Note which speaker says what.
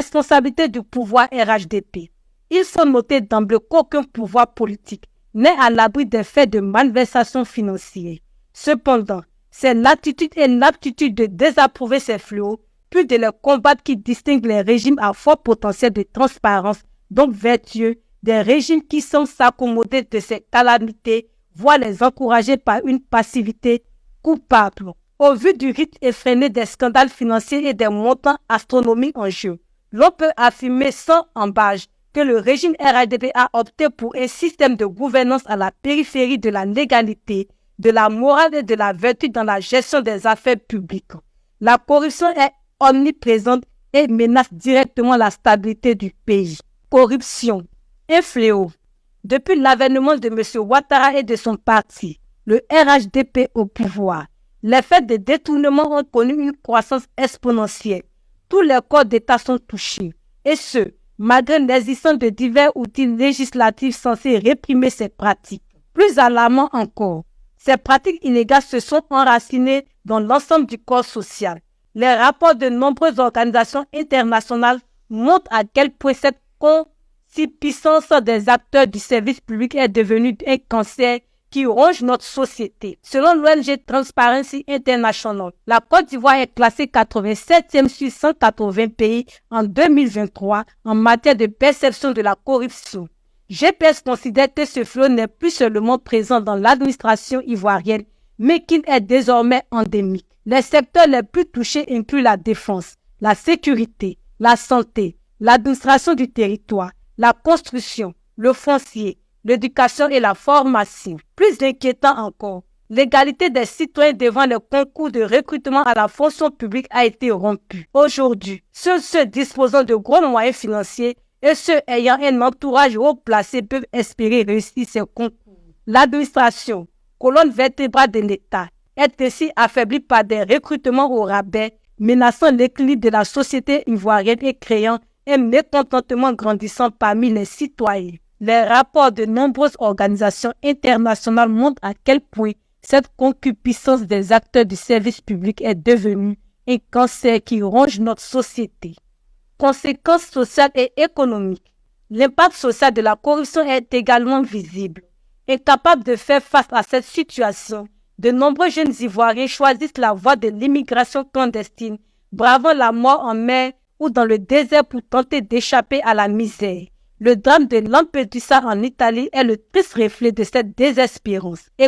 Speaker 1: responsabilité du pouvoir RHDP. Il faut noter d'emblée qu'aucun pouvoir politique n'est à l'abri des faits de malversation financière. Cependant, c'est l'attitude et l'aptitude de désapprouver ces fléaux, puis de les combattre qui distinguent les régimes à fort potentiel de transparence, donc vertueux, des régimes qui semblent s'accommoder de ces calamités, voire les encourager par une passivité coupable. Au vu du rythme effréné des scandales financiers et des montants astronomiques en jeu, l'on peut affirmer sans embâche que le régime RHDP a opté pour un système de gouvernance à la périphérie de la légalité, de la morale et de la vertu dans la gestion des affaires publiques. La corruption est omniprésente et menace directement la stabilité du pays. Corruption, un fléau. Depuis l'avènement de M. Ouattara et de son parti, le RHDP au pouvoir, les faits de détournement ont connu une croissance exponentielle. Tous les corps d'État sont touchés, et ce, malgré l'existence de divers outils législatifs censés réprimer ces pratiques. Plus alarmant encore, ces pratiques illégales se sont enracinées dans l'ensemble du corps social. Les rapports de nombreuses organisations internationales montrent à quel point cette concupiscence des acteurs du service public est devenue un cancer qui ronge notre société. Selon l'ONG Transparency International, la Côte d'Ivoire est classée 87e sur 180 pays en 2023 en matière de perception de la corruption. GPS considère que ce fléau n'est plus seulement présent dans l'administration ivoirienne, mais qu'il est désormais endémique. Les secteurs les plus touchés incluent la défense, la sécurité, la santé, l'administration du territoire, la construction, le foncier, l'éducation et la formation. Plus inquiétant encore, l'égalité des citoyens devant le concours de recrutement à la fonction publique a été rompue. Aujourd'hui, ceux disposant de gros moyens financiers et ceux ayant un entourage haut placé peuvent espérer réussir ces concours. L'administration, colonne vertébrale de l'État, est ainsi affaiblie par des recrutements au rabais, menaçant l'équilibre de la société ivoirienne et créant un mécontentement grandissant parmi les citoyens. Les rapports de nombreuses organisations internationales montrent à quel point cette concupiscence des acteurs du service public est devenue un cancer qui ronge notre société. Conséquences sociales et économiques. L'impact social de la corruption est également visible. Incapables de faire face à cette situation, de nombreux jeunes Ivoiriens choisissent la voie de l'immigration clandestine, bravant la mort en mer ou dans le désert pour tenter d'échapper à la misère. Le drame de Lampedusa en Italie est le triste reflet de cette désespérance.